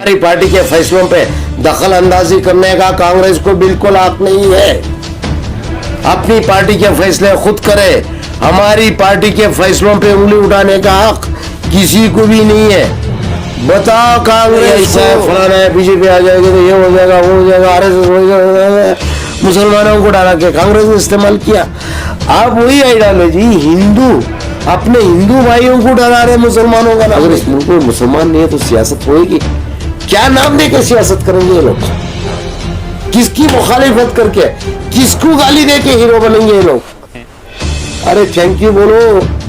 हमारी पार्टी के फैसलों पे दखल अंदाजी करने का कांग्रेस को बिल्कुल हक नहीं है। अपनी पार्टी के फैसले खुद करे। हमारी पार्टी के फैसलों पे उंगली उठाने का हक किसी को भी नहीं है। बताओ कांग्रेस को फलाना है, बीजेपी आ जाएगी तो ये हो जाएगा, वो हो जाएगा, आरएसएस हो जाएगा, मुसलमानों को डाला के कांग्रेस ने इस्तेमाल किया। आप वही आइडियोलॉजी हिंदू अपने हिंदू भाइयों को डरा रहे मुसलमानों का। अगर इस मुल्क में मुसलमान नहीं है तो सियासत होगी क्या? नाम दे के सियासत करेंगे ये लोग? किसकी मुखालिफत करके, किसको गाली दे के हीरो बनेंगे ये लोग? अरे थैंक यू बोलो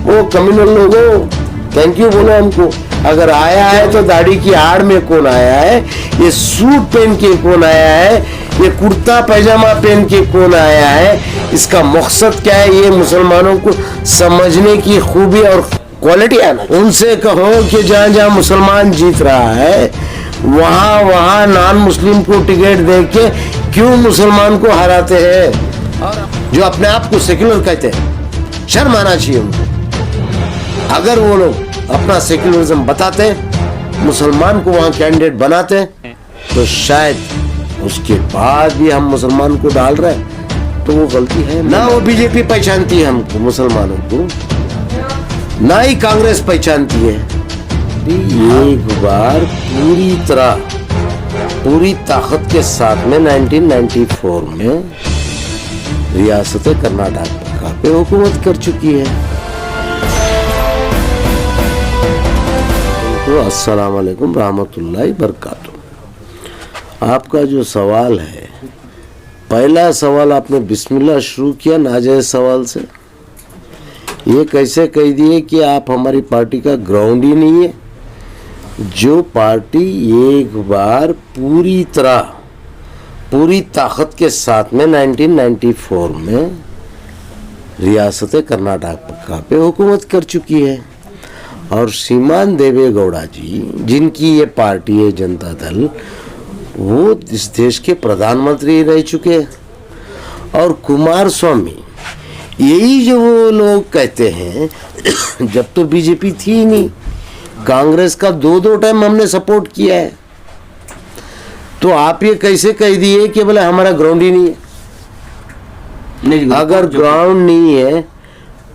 वो कम्युनल लोगों, थैंक यू बोलो हमको। अगर आया है तो दाढ़ी की आड़ में कौन आया है, ये सूट पहन के कौन आया है, ये कुर्ता पैजामा पहन के कौन आया है, इसका मकसद क्या है, ये मुसलमानों को समझने की खूबी और क्वालिटी आना। उनसे कहो कि जहाँ जहाँ मुसलमान जीत रहा है वहाँ वहाँ नॉन मुस्लिम को टिकट दे के क्यों मुसलमान को हराते हैं। और जो अपने आप को सेक्युलर कहते हैं, शर्म आना चाहिए उनको। अगर वो लोग अपना सेक्युलरिज्म बताते, मुसलमान को वहाँ कैंडिडेट बनाते, तो शायद उसके बाद भी हम मुसलमान को डाल रहे हैं तो वो गलती है ना। वो बीजेपी पहचानती है हमको मुसलमानों को, ना ही कांग्रेस पहचानती है। एक बार पूरी तरह पूरी ताकत के साथ में 1994 में रियासत कर्नाटक पे हुकूमत कर चुकी है। तो अस्सलाम वालेकुम रहमतुल्लाहि बरकातुहू। आपका जो सवाल है, पहला सवाल आपने बिस्मिल्लाह शुरू किया नाजायज सवाल से। ये कैसे कह दिए कि आप हमारी पार्टी का ग्राउंड ही नहीं है। जो पार्टी एक बार पूरी तरह पूरी ताकत के साथ में 1994 में रियासत कर्नाटक पे हुकूमत कर चुकी है, और श्रीमान देवेगौड़ा जी जिनकी ये पार्टी है जनता दल, वो इस देश के प्रधानमंत्री रह चुके हैं। और कुमार स्वामी, यही जो वो लोग कहते हैं जब तो बीजेपी थी ही नहीं, कांग्रेस का दो टाइम हमने सपोर्ट किया है, तो आप ये कैसे कह दिए कि बोले हमारा ग्राउंड ही नहीं है? नहीं, अगर ग्राउंड नहीं है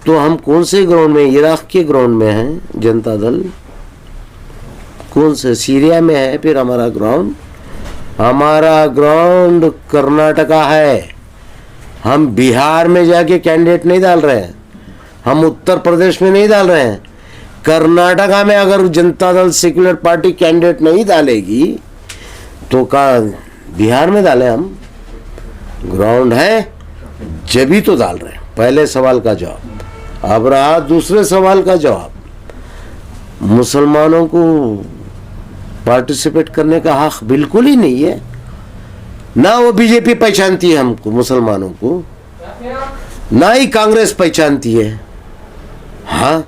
तो हम कौन से ग्राउंड में? इराक के ग्राउंड में है जनता दल, कौन से सीरिया में है फिर हमारा ग्राउंड? हमारा ग्राउंड कर्नाटका है। हम बिहार में जाके कैंडिडेट नहीं डाल रहे हैं, हम उत्तर प्रदेश में नहीं डाल रहे हैं। कर्नाटका में अगर Janata Dal secular party candidate नहीं डालेगी तो का बिहार में डाले हम? ग्राउंड है जब ही तो डाल रहे हैं। पहले सवाल का जवाब। अब रहा दूसरे सवाल का जवाब। मुसलमानों को पार्टिसिपेट करने का हक बिल्कुल ही नहीं है। ना वो बीजेपी पहचानती है हमको मुसलमानों को, ना ही कांग्रेस पहचानती है। हाँ,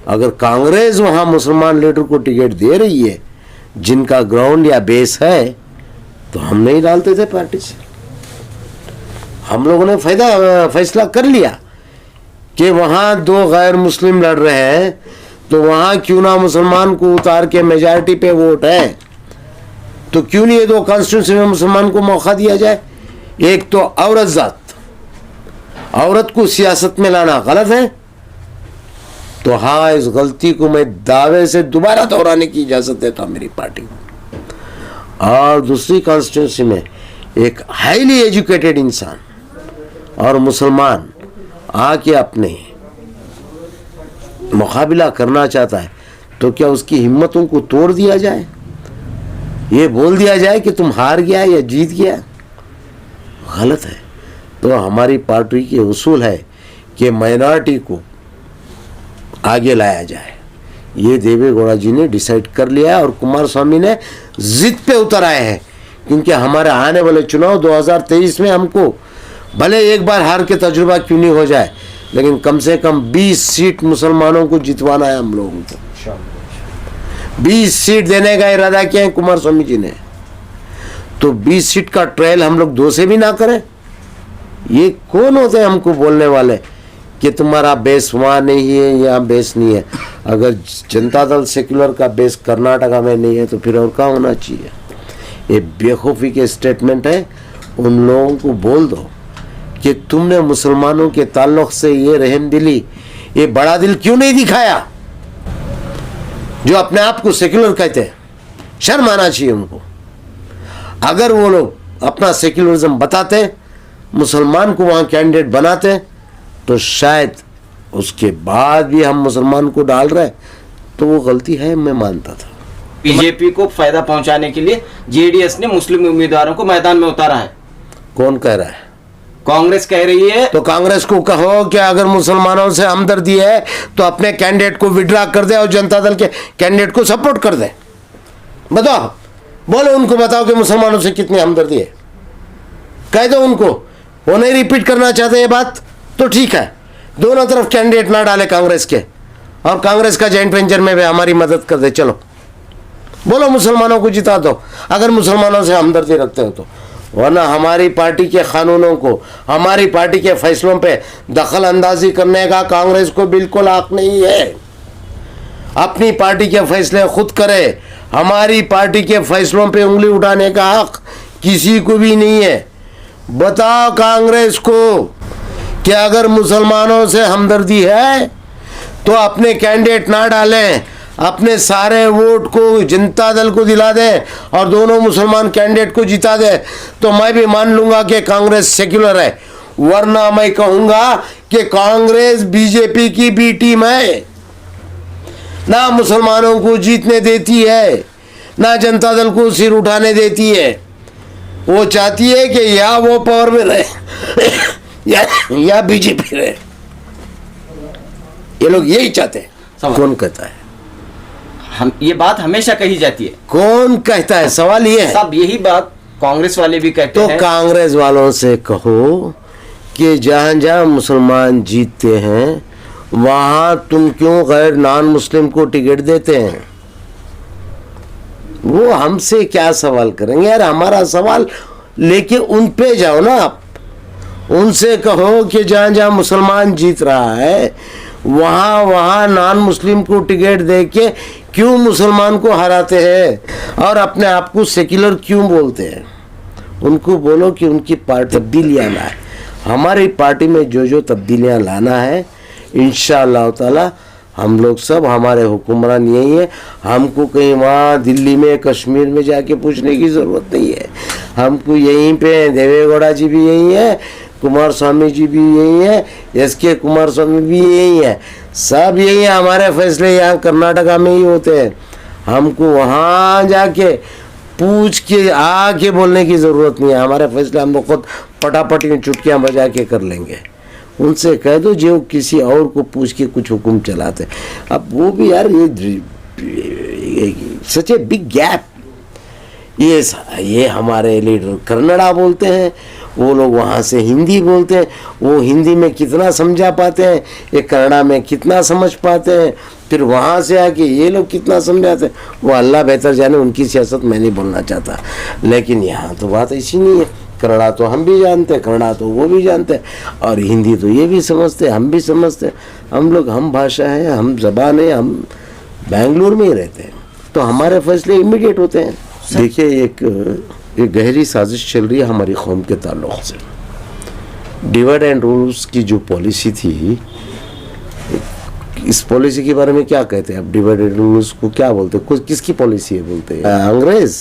अगर कांग्रेस वहां मुसलमान लीडर को टिकट दे रही है जिनका ग्राउंड या बेस है, तो हम नहीं डालते थे पार्टी से। हम लोगों ने फैसला कर लिया कि वहां दो गैर मुस्लिम लड़ रहे हैं, तो वहां क्यों ना मुसलमान को उतार के मेजॉरिटी पे वोट है, तो क्यों नहीं ये दो कॉन्स्टिट्यूंसी में मुसलमान को मौका दिया जाए। एक तो औरत जात, औरत को सियासत में लाना गलत है, तो हाँ, इस गलती को मैं दावे से दोबारा दोहराने की इजाजत देता हूं मेरी पार्टी को। और दूसरी कॉन्स्टिट्यूंसी में एक हाईली एजुकेटेड इंसान और मुसलमान आके अपने मुकाबला करना चाहता है, तो क्या उसकी हिम्मतों को तोड़ दिया जाए? ये बोल दिया जाए कि तुम हार गया या जीत गया? गलत है। तो हमारी पार्टी के उसूल है कि माइनॉरिटी को आगे लाया जाए। ये देवेगौड़ा जी ने डिसाइड कर लिया है और कुमार स्वामी ने जिद पे उतर आए हैं, क्योंकि हमारे आने वाले चुनाव 2023 में हमको भले एक बार हार के तजुर्बा क्यों नहीं हो जाए, लेकिन कम से कम 20 सीट मुसलमानों को जितवाना है हम लोगों को। 20 सीट देने का इरादा किया है कुमार स्वामी जी ने, तो 20 सीट का ट्रायल हम लोग 2 से भी ना करें। ये कौन होते हैं हमको बोलने वाले कि तुम्हारा बेस वहाँ नहीं है, यहाँ बेस नहीं है। अगर जनता दल सेक्युलर का बेस कर्नाटका में नहीं है तो फिर और क्या होना चाहिए? ये बेवकूफ़ी के स्टेटमेंट है। उन लोगों को बोल दो कि तुमने मुसलमानों के ताल्लुक से ये रहम दिली, ये बड़ा दिल क्यों नहीं दिखाया? जो अपने आप को सेक्युलर कहते हैं, शर्म आना चाहिए उनको। अगर वो लोग अपना सेक्युलरिज्म बताते, मुसलमान को वहाँ कैंडिडेट बनाते, तो शायद उसके बाद भी हम मुसलमान को डाल रहे तो वो गलती है, मैं मानता था। बीजेपी को फायदा पहुंचाने के लिए जेडीएस ने मुस्लिम उम्मीदवारों को मैदान में उतारा है। कौन कह रहा है? कांग्रेस कह रही है। तो कांग्रेस को कहो कि अगर मुसलमानों से हमदर्दी है तो अपने कैंडिडेट को विड्रा कर दे और जनता दल के कैंडिडेट को सपोर्ट कर दे। बताओ, बोलो उनको, बताओ कि मुसलमानों से कितनी हमदर्दी है, कह दो उनको। वो नहीं रिपीट करना चाहते ये बात तो ठीक है, दोनों तरफ कैंडिडेट ना डाले कांग्रेस के, और कांग्रेस का जॉइंट वेंचर में भी हमारी मदद कर दे। चलो बोलो मुसलमानों को जिता दो अगर मुसलमानों से हमदर्दी रखते हो तो, वरना हमारी पार्टी के कानूनों को, हमारी पार्टी के फैसलों पे दखल अंदाजी करने का कांग्रेस को बिल्कुल हक नहीं है। अपनी पार्टी के फैसले खुद करे, हमारी पार्टी के फैसलों पे उंगली उठाने का हक किसी को भी नहीं है। बताओ कांग्रेस को कि अगर मुसलमानों से हमदर्दी है तो अपने कैंडिडेट ना डालें, अपने सारे वोट को जनता दल को दिला दें और दोनों मुसलमान कैंडिडेट को जिता दें, तो मैं भी मान लूंगा कि कांग्रेस सेक्युलर है। वरना मैं कहूंगा कि कांग्रेस बीजेपी की बी टीम है, ना मुसलमानों को जीतने देती है, ना जनता दल को सिर उठाने देती है। वो चाहती है कि या वो पावर में रहे या बीजेपी रहे। ये लोग यही चाहते हैं। कौन कहता है? हम ये बात हमेशा कही जाती है। कौन कहता है? सवाल ये है। सब यही बात कांग्रेस वाले भी कहते हैं। तो कांग्रेस वालों से कहो कि जहां जहां मुसलमान जीतते हैं वहां तुम क्यों गैर नॉन मुस्लिम को टिकट देते हैं? वो हमसे क्या सवाल करेंगे यार? हमारा सवाल लेके उन पे जाओ ना आप। उनसे कहो कि जहां जहां मुसलमान जीत रहा है वहां वहां नॉन मुस्लिम को टिकट दे के क्यों मुसलमान को हराते हैं और अपने आप को सेक्युलर क्यों बोलते हैं? उनको बोलो कि उनकी पार्टी तब्दीलियाँ लाए। हमारी पार्टी में जो जो तब्दीलियाँ लाना है इंशाअल्लाह ताला हम लोग सब, हमारे हुक्मरान यही है। हमको कहीं वहाँ दिल्ली में कश्मीर में जाके पूछने की ज़रूरत नहीं है। हमको यहीं पे देवेगौड़ा जी भी यही है, कुमार स्वामी जी भी यही है, एसके कुमार स्वामी भी यही है, सब यही है। हमारे फैसले यहाँ कर्नाटका में ही होते हैं। हमको वहाँ जाके पूछ के आके बोलने की ज़रूरत नहीं है। हमारे फैसले हम लोग खुद पटापटी चुटकियाँ बजा के कर लेंगे। उनसे कह दो जो किसी और को पूछ के कुछ हुक्म चलाते। अब वो भी यार ये सच ए बिग गैप। ये हमारे लीडर कन्नड़ा बोलते हैं, वो लोग वहाँ से हिंदी बोलते हैं। वो हिंदी में कितना समझा पाते हैं, ये कन्नड़ा में कितना समझ पाते हैं, फिर वहाँ से आके ये लोग कितना समझाते हैं, वो अल्लाह बेहतर जाने। उनकी सियासत मैं नहीं बोलना चाहता, लेकिन यहाँ तो बात ऐसी नहीं है। कन्नड़ा तो हम भी जानते हैं, कन्नड़ा तो वो भी जानते हैं, और हिंदी तो ये भी समझते हैं, हम भी समझते हैं। हम लोग हम भाषा है, हम ज़बान है, हम बेंगलुरु में ही रहते हैं, तो हमारे फैसले इमीडिएट होते हैं। देखिए एक गहरी साजिश चल रही है हमारी कौम के ताल्लुक़ से। डिवाइड एंड रूल्स की जो पॉलिसी थी, इस पॉलिसी के बारे में क्या कहते हैं? अब डिवाइड एंड रूल्स को क्या बोलते हैं? किसकी पॉलिसी है बोलते हैं? अंग्रेज़?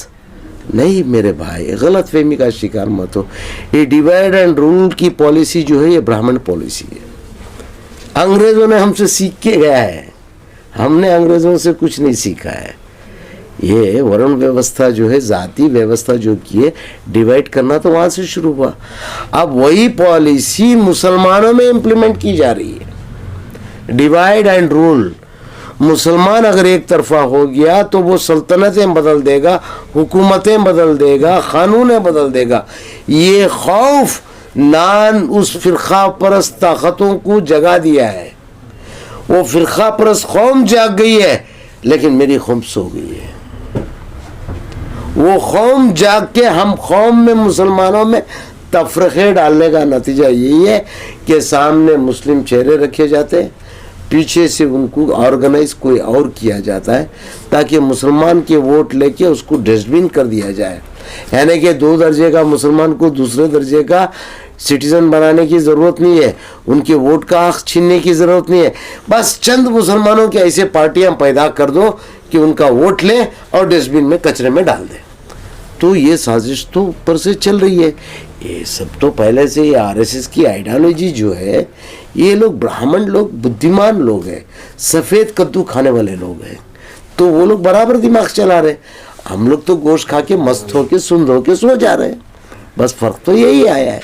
नहीं मेरे भाई, गलत फहमी का शिकार मत हो। ये डिवाइड एंड रूल की पॉलिसी जो है ये ब्राह्मण पॉलिसी है। अंग्रेज़ों ने हमसे सीख के गया है, हमने अंग्रेज़ों से कुछ नहीं सीखा है। ये वर्ण व्यवस्था जो है, जाति व्यवस्था जो की है, डिवाइड करना तो वहाँ से शुरू हुआ। अब वही पॉलिसी मुसलमानों में इम्प्लीमेंट की जा रही है। डिवाइड एंड रूल, मुसलमान अगर एक तरफा हो गया तो वो सल्तनतें बदल देगा, हुकूमतें बदल देगा, कानूनें बदल देगा। ये खौफ नान उस फिरका परस्त ताकतों को जगा दिया है। वो फिरका परस्त कौम जाग गई है, लेकिन मेरी कौम सो गई है। वो कौम जाग के हम कौम में, मुसलमानों में तफरके डालने का नतीजा यही है कि सामने मुस्लिम चेहरे रखे जाते हैं, पीछे से उनको ऑर्गेनाइज कोई और किया जाता है ताकि मुसलमान के वोट लेके उसको डस्टबिन कर दिया जाए। यानी कि 2 दर्जे का मुसलमान को दूसरे दर्जे का सिटीजन बनाने की ज़रूरत नहीं है, उनके वोट का हक छीनने की ज़रूरत नहीं है। बस चंद मुसलमानों की ऐसे पार्टियां पैदा कर दो कि उनका वोट ले और डस्टबिन में कचरे में डाल दे। तो ये साजिश तो ऊपर से चल रही है। ये सब तो पहले से ये आरएसएस की आइडियोलॉजी जो है, ये लोग ब्राह्मण लोग बुद्धिमान लोग हैं, सफ़ेद कद्दू खाने वाले लोग हैं, तो वो लोग बराबर दिमाग चला रहे। हम लोग तो गोश्त खा के मस्त होके सुंद होके सो जा रहे हैं। बस फर्क तो यही आया है।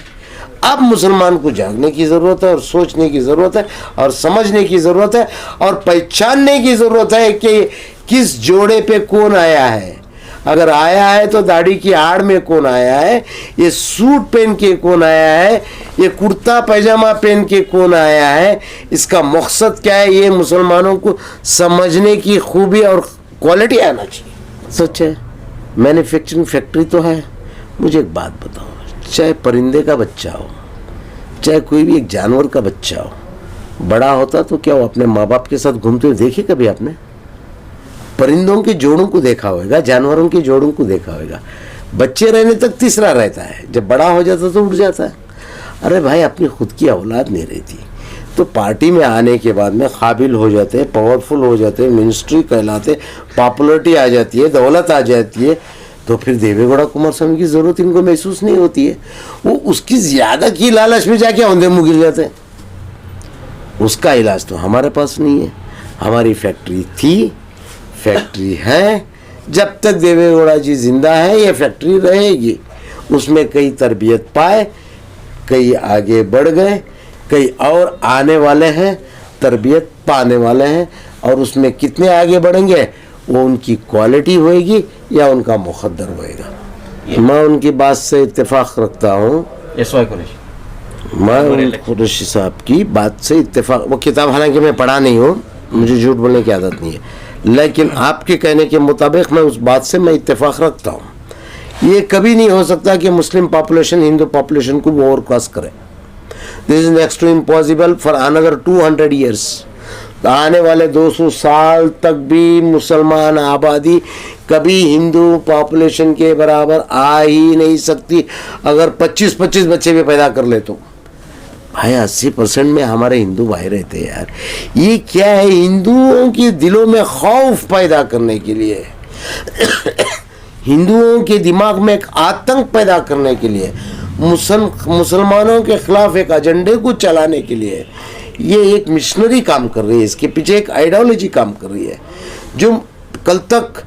अब मुसलमान को जागने की ज़रूरत है और सोचने की ज़रूरत है और समझने की ज़रूरत है और पहचानने की ज़रूरत है कि किस जोड़े पे कौन आया है। अगर आया है तो दाढ़ी की आड़ में कौन आया है, ये सूट पहन के कौन आया है, ये कुर्ता पैजामा पहन के कौन आया है, इसका मकसद क्या है, ये मुसलमानों को समझने की खूबी और क्वालिटी आना चाहिए। सच है, मैन्युफैक्चरिंग फैक्ट्री तो है। मुझे एक बात बताओ, चाहे परिंदे का बच्चा हो, चाहे कोई भी एक जानवर का बच्चा हो, बड़ा होता तो क्या वो अपने माँ बाप के साथ घूमते हुए देखे कभी आपने? परिंदों के जोड़ों को देखा होगा, जानवरों के जोड़ों को देखा होगा। बच्चे रहने तक तीसरा रहता है, जब बड़ा हो जाता तो उठ जाता है। अरे भाई, अपनी खुद की औलाद नहीं रहती तो पार्टी में आने के बाद में काबिल हो जाते हैं, पावरफुल हो जाते हैं, मिनिस्ट्री कहलाते, पॉपुलरिटी आ जाती है, दौलत आ जाती है, तो फिर देवेगौड़ा कुमार स्वामी की ज़रूरत इनको महसूस नहीं होती है। वो उसकी ज़्यादा की लालच में जाके औंधे मुँह गिर जाते हैं। उसका इलाज तो हमारे पास नहीं है। हमारी फैक्ट्री थी, फैक्ट्री है, जब तक देवेगौड़ा जी जिंदा है ये फैक्ट्री रहेगी। उसमें कई तरबियत पाए, कई आगे बढ़ गए, कई और आने वाले हैं, तरबियत पाने वाले हैं, और उसमें कितने आगे बढ़ेंगे वो उनकी क्वालिटी होएगी या उनका मुकद्दर होएगा। मैं उनकी बात से इत्तेफाक रखता हूँ। मैं कुरैशी साहब की बात से इत्तेफाक, वो किताब हालांकि मैं पढ़ा नहीं हूँ, मुझे झूठ बोलने की आदत नहीं है, लेकिन आपके कहने के मुताबिक मैं उस बात से मैं इत्तेफाक रखता हूँ। ये कभी नहीं हो सकता कि मुस्लिम पॉपुलेशन हिंदू पॉपुलेशन को ओवर क्रॉस करे। This is next to impossible for another 200 years. आने वाले 200 साल तक भी मुसलमान आबादी कभी हिंदू पॉपुलेशन के बराबर आ ही नहीं सकती। अगर 25-25 बच्चे भी पैदा कर ले तो भाई 80% में हमारे हिंदू भाई रहते हैं यार। ये क्या है, हिंदुओं के दिलों में खौफ पैदा करने के लिए, हिंदुओं के दिमाग में एक आतंक पैदा करने के लिए, मुसलमानों के खिलाफ एक एजेंडे को चलाने के लिए ये एक मिशनरी काम कर रही है। इसके पीछे एक आइडियोलॉजी काम कर रही है जो कल तक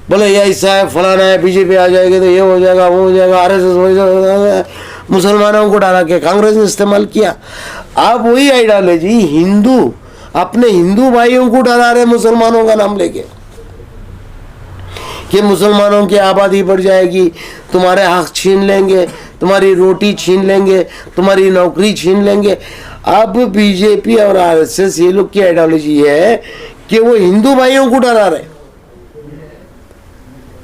बोले ये ऐसा है, फलाना है, बीजेपी आ जाएगी तो ये हो जाएगा, वो हो जाएगा, आरएसएस हो जाएगा, मुसलमानों को डाला के कांग्रेस ने इस्तेमाल किया। अब वही आइडियोलॉजी हिंदू अपने हिंदू भाइयों को डरा रहे मुसलमानों का नाम लेके कि मुसलमानों की आबादी बढ़ जाएगी, तुम्हारे हक छीन लेंगे, तुम्हारी रोटी छीन लेंगे, तुम्हारी नौकरी छीन लेंगे। अब बीजेपी और आरएसएस ये लोग की आइडियोलॉजी है कि वो हिंदू भाइयों को डरा रहे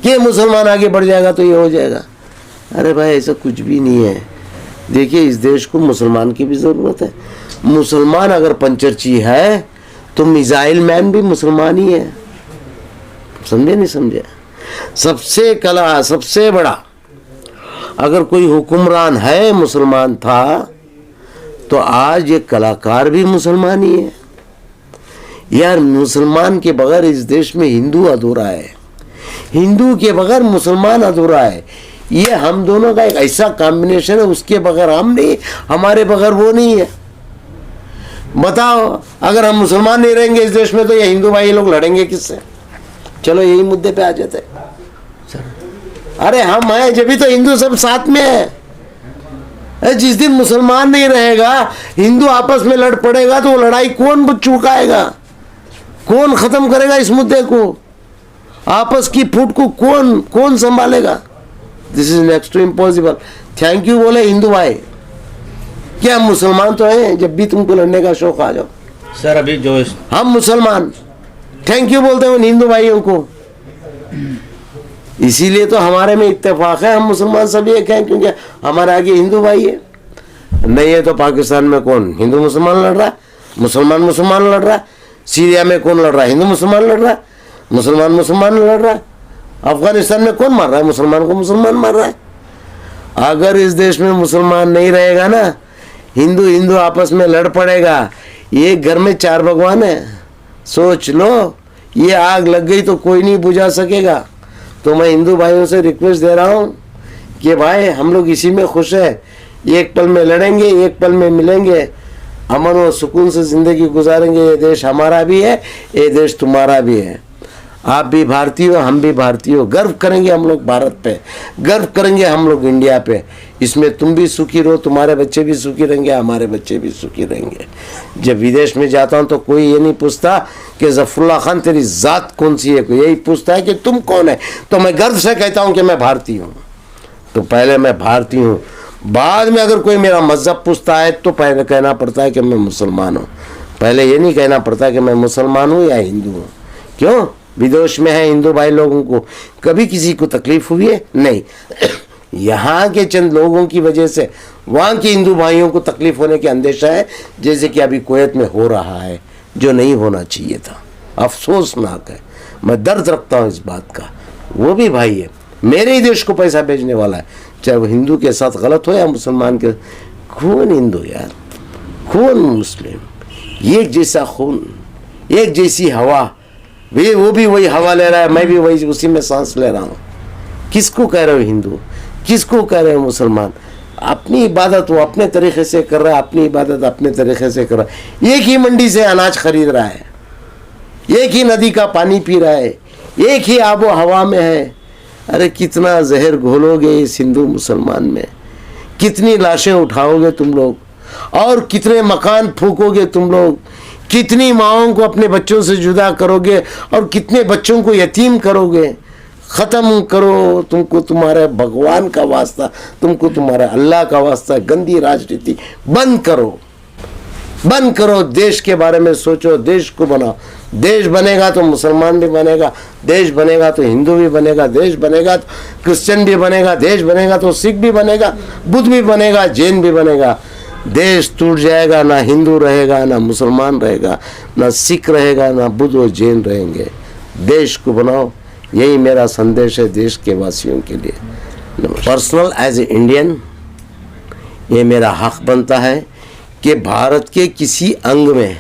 कि मुसलमान आगे बढ़ जाएगा तो ये हो जाएगा। अरे भाई, ऐसा कुछ भी नहीं है। देखिए, इस देश को मुसलमान की भी ज़रूरत है। मुसलमान अगर पंचरची है तो मिसाइल मैन भी मुसलमान ही है। समझे नहीं समझे? सबसे बड़ा अगर कोई हुक्मरान है मुसलमान था तो आज ये कलाकार भी मुसलमान ही है यार। मुसलमान के बगैर इस देश में हिंदू अधूरा है, हिंदू के बगैर मुसलमान अधूरा है। ये हम दोनों का एक ऐसा कॉम्बिनेशन है, उसके बगैर हम नहीं, हमारे बगैर वो नहीं है। बताओ, अगर हम मुसलमान नहीं रहेंगे इस देश में तो ये हिंदू भाई लोग लड़ेंगे किससे? चलो यही मुद्दे पे आ जाते हैं। अरे हम हैं जब भी तो हिंदू सब साथ में है। जिस दिन मुसलमान नहीं रहेगा, हिंदू आपस में लड़ पड़ेगा तो वो लड़ाई कौन चुकाएगा, कौन खत्म करेगा इस मुद्दे को? आपस की फूट को कौन संभालेगा? This is next to impossible. Thank you बोले हिंदू भाई, क्या हम मुसलमान तो हैं? जब भी तुमको लड़ने का शौक आ जाओ सर। अभी जो हम मुसलमान थैंक यू बोलते हैं उन हिंदू भाइयों को। इसीलिए तो हमारे में इत्तेफाक है, हम मुसलमान सब एक हैं, क्योंकि हमारे आगे हिंदू भाई है। नहीं है तो पाकिस्तान में कौन हिंदू मुसलमान लड़ रहा है? मुसलमान मुसलमान लड़ रहा है। सीरिया में कौन लड़ रहा है? हिंदू मुसलमान लड़ रहा है, मुसलमान मुसलमान लड़ रहा है। अफगानिस्तान में कौन मार रहा है? मुसलमान को मुसलमान मार रहा है। अगर इस देश में मुसलमान नहीं रहेगा ना, हिंदू हिंदू आपस में लड़ पड़ेगा। एक घर में 4 भगवान है, सोच लो। ये आग लग गई तो कोई नहीं बुझा सकेगा। तो मैं हिंदू भाइयों से रिक्वेस्ट दे रहा हूँ कि भाई हम लोग इसी में खुश है, एक पल में लड़ेंगे, एक पल में मिलेंगे, अमन और सुकून से जिंदगी गुजारेंगे। ये देश हमारा भी है, ये देश तुम्हारा भी है। आप भी भारतीय हो, हम भी भारतीय हो। गर्व करेंगे हम लोग भारत पे, गर्व करेंगे हम लोग इंडिया पे। इसमें तुम भी सुखी रहो, तुम्हारे बच्चे भी सुखी रहेंगे, हमारे बच्चे भी सुखी रहेंगे। जब विदेश में जाता हूँ तो कोई ये नहीं पूछता कि जफरुल्लाह खान तेरी जात कौन सी है, कोई यही पूछता है कि तुम कौन है। तो मैं गर्व से कहता हूँ कि मैं भारतीय हूँ। तो पहले मैं भारतीय हूँ, बाद में अगर कोई मेरा मजहब पूछता है तो पहले कहना पड़ता है कि मैं मुसलमान हूँ। पहले ये नहीं कहना पड़ता कि मैं मुसलमान हूँ या हिंदू हूँ। क्यों? विदेश में है हिंदू भाई लोगों को कभी किसी को तकलीफ हुई है? नहीं। यहाँ के चंद लोगों की वजह से वहाँ के हिंदू भाइयों को तकलीफ होने के अंदेशा है, जैसे कि अभी कुवैत में हो रहा है, जो नहीं होना चाहिए था। अफसोसनाक है। मैं दर्द रखता हूँ इस बात का। वो भी भाई है, मेरे ही देश को पैसा भेजने वाला है, चाहे वो हिंदू के साथ गलत हो या मुसलमान के। खून हिंदू यार, खून मुस्लिम, एक जैसा खून, एक जैसी हवा। वो भी वही हवा ले रहा है, मैं भी वही उसी में सांस ले रहा हूँ। किसको कह रहे हो हिंदू, किसको कह रहे हो मुसलमान? अपनी इबादत वो अपने तरीके से कर रहा है, अपनी इबादत अपने तरीके से कर रहा है। एक ही मंडी से अनाज खरीद रहा है, एक ही नदी का पानी पी रहा है, एक ही आबो हवा में है। अरे कितना जहर घोलोगे इस हिंदू मुसलमान में, कितनी लाशें उठाओगे तुम लोग, और कितने मकान फूकोगे तुम लोग, कितनी माओं को अपने बच्चों से जुदा करोगे, और कितने बच्चों को यतीम करोगे। ख़त्म करो, तुमको तुम्हारे भगवान का वास्ता, तुमको तुम्हारे अल्लाह का वास्ता, गंदी राजनीति बंद करो, बंद करो। देश के बारे में सोचो, देश को बनाओ। देश बनेगा तो मुसलमान भी बनेगा, देश बनेगा तो हिंदू भी बनेगा, देश बनेगा तो क्रिश्चियन भी बनेगा, देश बनेगा तो सिख भी बनेगा, बुद्ध भी बनेगा, जैन भी बनेगा। देश टूट जाएगा, ना हिंदू रहेगा, ना मुसलमान रहेगा, ना सिख रहेगा, ना बुद्ध और जैन रहेंगे। देश को बनाओ, यही मेरा संदेश है देश के वासियों के लिए। पर्सनल एज ए इंडियन ये मेरा हक बनता है कि भारत के किसी अंग में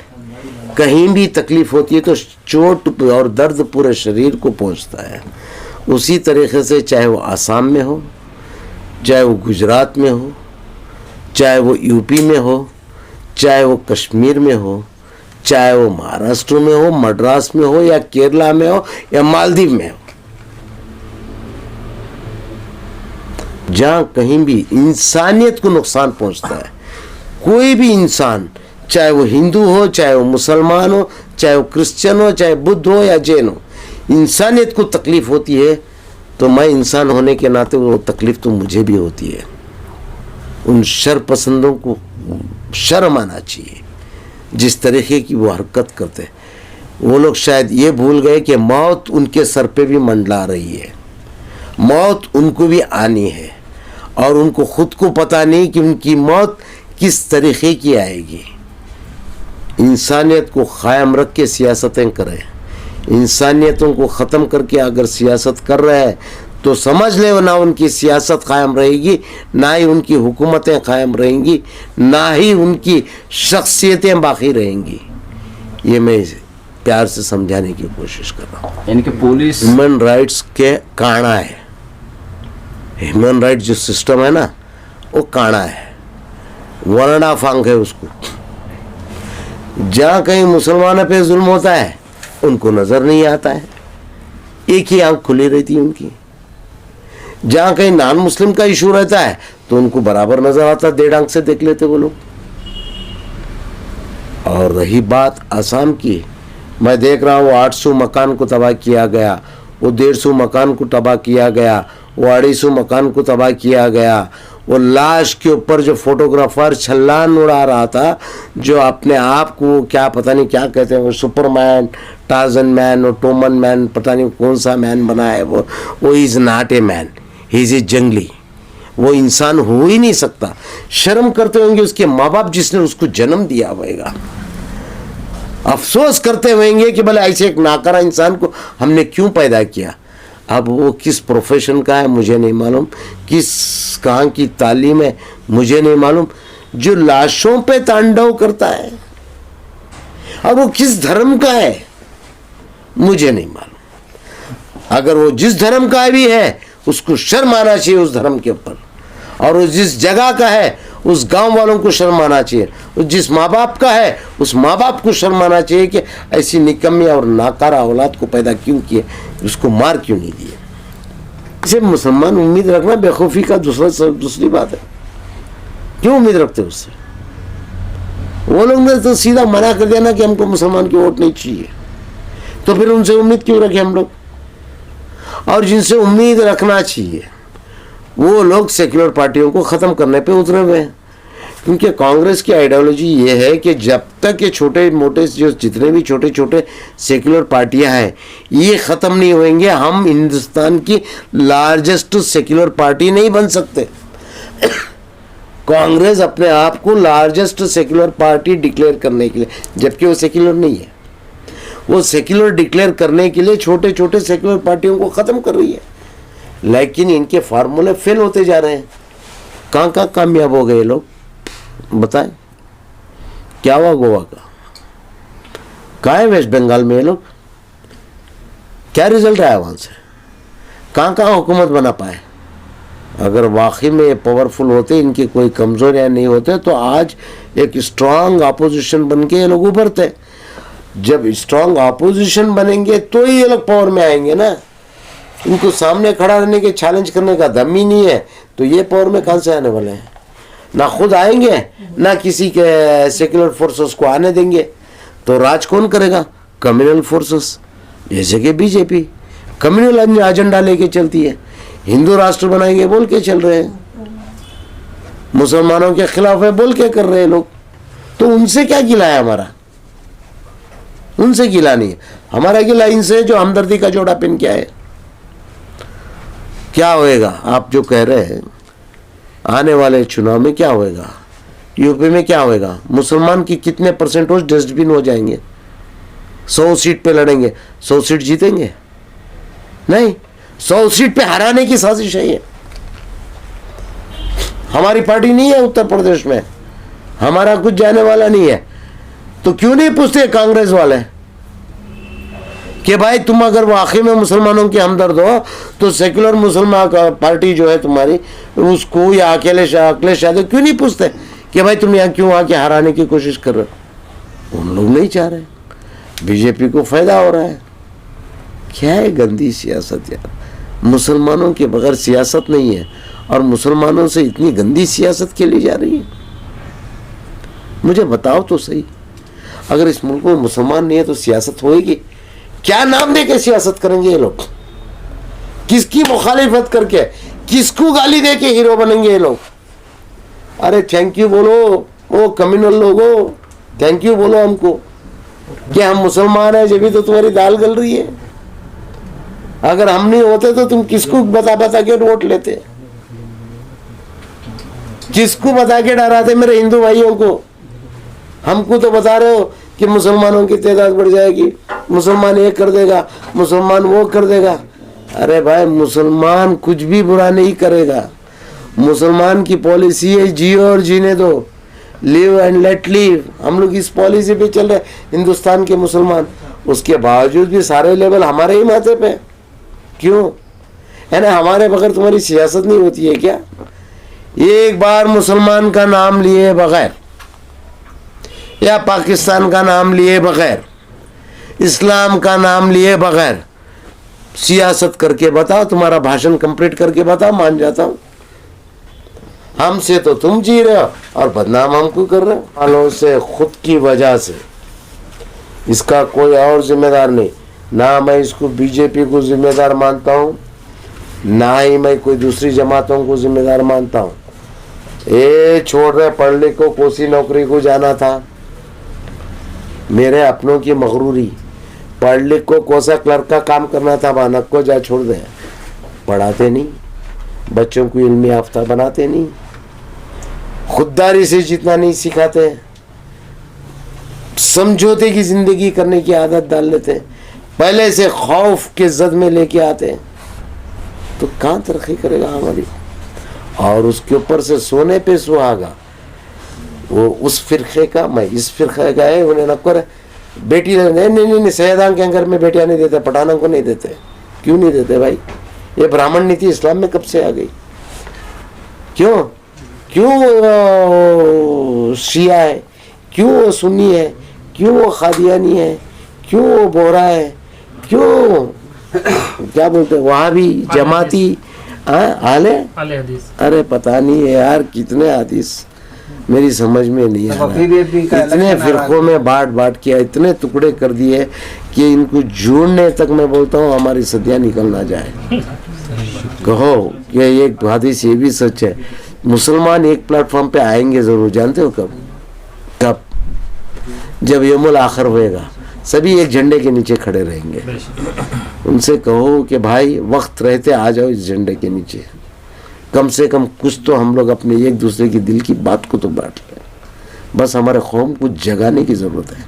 कहीं भी तकलीफ होती है तो चोट और दर्द पूरे शरीर को पहुंचता है। उसी तरीके से चाहे वो आसाम में हो, चाहे वो गुजरात में हो, चाहे वो यूपी में हो, चाहे वो कश्मीर में हो, चाहे वो महाराष्ट्र में हो, मद्रास में हो, या केरला में हो, या मालदीव में हो, जहां कहीं भी इंसानियत को नुकसान पहुंचता है, कोई भी इंसान, चाहे वो हिंदू हो, चाहे वो मुसलमान हो, चाहे वो क्रिश्चियन हो, चाहे बुद्ध हो या जैन हो, इंसानियत को तकलीफ होती है, तो मैं इंसान होने के नाते वो तकलीफ तो मुझे भी होती है। उन शर पसंदों को शर्म आना चाहिए जिस तरीके की वो हरकत करते हैं। वो लोग शायद ये भूल गए कि मौत उनके सर पे भी मंडला रही है, मौत उनको भी आनी है, और उनको खुद को पता नहीं कि उनकी मौत किस तरीके की आएगी। इंसानियत को कायम रख के सियासतें करें। इंसानियतों को ख़त्म करके अगर सियासत कर रहे हैं तो समझ ले ना उनकी सियासत कायम रहेगी, ना ही उनकी हुकूमतें कायम रहेंगी, ना ही उनकी शख्सियतें बाकी रहेंगी। ये मैं प्यार से समझाने की कोशिश कर रहा हूँ। यानी कि पुलिस ह्यूमन राइट्स के काणा है। ह्यूमन राइट जो सिस्टम है ना, वो काणा है, वरना फांक है उसको। जहाँ कहीं मुसलमानों पे जुल्म होता है उनको नज़र नहीं आता है, एक ही आंख खुली रहती है उनकी। जहाँ कहीं नॉन मुस्लिम का इशू रहता है तो उनको बराबर नजर आता है, 1.5 आंख से देख लेते वो लोग। और रही बात आसाम की, मैं देख रहा हूँ वो 800 मकान को तबाह किया गया, वो 150 मकान को तबाह किया गया, वो 250 मकान को तबाह किया गया, वो लाश के ऊपर जो फोटोग्राफर छलांग उड़ा रहा था, जो अपने आप को क्या पता नहीं क्या कहते हैं, वो सुपरमैन, टार्जन मैन और टोमन मैन, पता नहीं कौन सा मैन बना है वो is not a man, he is a जंगली। वो इंसान हो ही नहीं सकता। शर्म करते होंगे उसके माँ बाप जिसने उसको जन्म दिया होगा, अफसोस करते होंगे कि भले ऐसे एक नाकारा इंसान को हमने क्यों पैदा किया। अब वो किस प्रोफेशन का है मुझे नहीं मालूम, किस कहाँ की तालीम है मुझे नहीं मालूम, जो लाशों पे तांडव करता है। अब वो किस धर्म का है मुझे नहीं मालूम। अगर वो जिस धर्म का भी है उसको शर्म आना चाहिए उस धर्म के ऊपर, और वो जिस जगह का है उस गांव वालों को शर्म आना चाहिए, जिस माँ बाप का है उस माँ बाप को शर्म आना चाहिए कि ऐसी निकम्मी और नाकारा औलाद को पैदा क्यों किए, उसको मार क्यों नहीं दिए। इसे मुसलमान उम्मीद रखना बेवकूफ़ी का दूसरी बात है। क्यों उम्मीद रखते उससे? वो लोग ने तो सीधा मना कर दिया ना कि हमको मुसलमान की वोट नहीं चाहिए, तो फिर उनसे उम्मीद क्यों रखें हम लोग? और जिनसे उम्मीद रखना चाहिए वो लोग सेक्युलर पार्टियों को ख़त्म करने पे उतरे हुए हैं, क्योंकि कांग्रेस की आइडियोलॉजी ये है कि जब तक ये छोटे मोटे जो जितने भी छोटे छोटे सेक्युलर पार्टियां हैं ये ख़त्म नहीं होंगे, हम हिंदुस्तान की लार्जेस्ट सेक्युलर पार्टी नहीं बन सकते। कांग्रेस अपने आप को लार्जेस्ट सेक्युलर पार्टी डिक्लेयर करने के लिए, जबकि वो सेक्युलर नहीं है, वो सेक्युलर डिक्लेयर करने के लिए छोटे छोटे सेक्युलर पार्टियों को ख़त्म कर रही है, लेकिन इनके फार्मूले फेल होते जा रहे हैं। कहाँ कहाँ कामयाब हो गए लोग बताएं? क्या हुआ गोवा का? कहाँ है वेस्ट बंगाल में ये लोग? क्या रिजल्ट आया वहाँ से? कहाँ कहाँ हुकूमत बना पाए? अगर वाकई में ये पावरफुल होते, इनकी कोई कमजोरियाँ नहीं होते, तो आज एक स्ट्रांग अपोजिशन बन के ये लोग उभरते। जब स्ट्रांग अपोजिशन बनेंगे तो ही ये लोग पावर में आएंगे ना। इनको सामने खड़ा रहने के चैलेंज करने का दम ही नहीं है, तो ये पावर में कहाँ से आने वाले हैं? ना खुद आएंगे ना किसी के सेक्युलर फोर्सेस को आने देंगे। तो राज कौन करेगा? कम्युनल फोर्सेस, जैसे कि बीजेपी कम्युनल एजेंडा लेके चलती है, हिंदू राष्ट्र बनाएंगे बोल के चल रहे हैं, मुसलमानों के खिलाफ है बोल के कर रहे हैं लोग। तो उनसे क्या गिला है हमारा? उनसे गिला नहीं है, हमारा गिला इनसे जो हमदर्दी का जोड़ा पिन किया है। क्या होएगा आप जो कह रहे हैं, आने वाले चुनाव में क्या होएगा? यूपी में क्या होएगा? मुसलमान की कितने परसेंटेज डस्टबिन हो जाएंगे? 100 सीट पे लड़ेंगे, 100 सीट जीतेंगे? नहीं, 100 सीट पे हराने की साजिश है ये। हमारी पार्टी नहीं है उत्तर प्रदेश में, हमारा कुछ जाने वाला नहीं है। तो क्यों नहीं पूछते कांग्रेस वाले कि भाई तुम अगर वाकई में मुसलमानों के हमदर्द हो तो सेक्युलर मुसलमान का पार्टी जो है तुम्हारी, उसको या अखिलेश यादव क्यों नहीं पूछते कि भाई तुम यहाँ क्यों आके हराने की कोशिश कर रहे हो? उन लोग नहीं चाह रहे, बीजेपी को फायदा हो रहा है। क्या है गंदी सियासत यार, मुसलमानों के बगैर सियासत नहीं है, और मुसलमानों से इतनी गंदी सियासत खेली जा रही है। मुझे बताओ तो सही, अगर इस मुल्क में मुसलमान नहीं है तो सियासत होएगी? क्या नाम दे के सियासत करेंगे ये लोग? किसकी मुखालिफत करके, किसको गाली दे के हीरो बनेंगे ये लोग? अरे थैंक यू बोलो ओ कम्युनल लोगो, थैंक यू बोलो हमको कि हम मुसलमान हैं, जब भी तो तुम्हारी दाल गल रही है। अगर हम नहीं होते तो तुम किसको बता बता के वोट लेते? किसको बता के डराते मेरे हिंदू भाइयों को? हमको तो बता रहे हो कि मुसलमानों की तादाद बढ़ जाएगी, मुसलमान ये कर देगा, मुसलमान वो कर देगा। अरे भाई मुसलमान कुछ भी बुरा नहीं करेगा। मुसलमान की पॉलिसी है जियो और जीने दो, लिव एंड लेट लिव। हम लोग इस पॉलिसी पे चल रहे हिंदुस्तान के मुसलमान, उसके बावजूद भी सारे लेवल हमारे ही माथे पे। क्यों? है ना, हमारे बगैर तुम्हारी सियासत नहीं होती है क्या? एक बार मुसलमान का नाम लिए बगैर या पाकिस्तान का नाम लिए बगैर, इस्लाम का नाम लिए बगैर सियासत करके बताओ, तुम्हारा भाषण कंप्लीट करके बताओ, मान जाता हूं। हमसे तो तुम जी रहे हो और बदनाम हमको कर रहे हो। वालों से खुद की वजह से, इसका कोई और जिम्मेदार नहीं। ना मैं इसको बीजेपी को जिम्मेदार मानता हूं, ना ही मैं कोई दूसरी जमातों को जिम्मेदार मानता हूं। ये छोड़ रहे पढ़ लिख को कोसी नौकरी को जाना था, मेरे अपनों की मगरूरी, पढ़ लिख को कोसा क्लर्क का काम करना था, बानक को जा छोड़ दे, पढ़ाते नहीं, बच्चों को इल्मी याफ्ता बनाते नहीं, खुददारी से जितना नहीं सिखाते, समझौते की जिंदगी करने की आदत डाल लेते, पहले से खौफ के जद में लेके आते, तो कहाँ तरक्की करेगा हमारी। और उसके ऊपर से सोने पे सुहागा, वो उस फिरके का, मैं इस फिरके का है, उन्हें न कर बेटी नहीं नहीं नहीं सैयदान के घर में बेटियां नहीं देते, पठानों को नहीं देते। क्यों नहीं देते भाई? ये ब्राह्मण नीति इस्लाम में कब से आ गई? क्यों क्यों शिया है, क्यों वो सुन्नी है, क्यों वो खादियानी है, क्यों वो बोरा है, क्यों क्या बोलते हैं वहाबी जमाती आले हदीस। अरे पता नहीं है यार कितने हदीस, मेरी समझ में नहीं आ रहा। इतने फिरकों में बांट किया, इतने टुकड़े कर दिए कि इनको जोड़ने तक मैं बोलता हूँ हमारी सदियाँ निकल ना जाए। कहो कि एक हदीस ये भी सच है, मुसलमान एक प्लेटफॉर्म पे आएंगे जरूर, जानते हो कब? कब? जब यौमुल आखिर होएगा, सभी एक झंडे के नीचे खड़े रहेंगे। उनसे कहो कि भाई वक्त रहते आ जाओ इस झंडे के नीचे, कम से कम कुछ तो हम लोग अपने एक दूसरे की दिल की बात को तो बांट लें। बस हमारे कौम को जगाने की ज़रूरत है।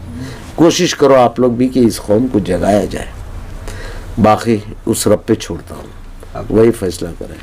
कोशिश करो आप लोग भी कि इस कौम को जगाया जाए। बाकी उस रब पे छोड़ता हूँ, वही फैसला करें।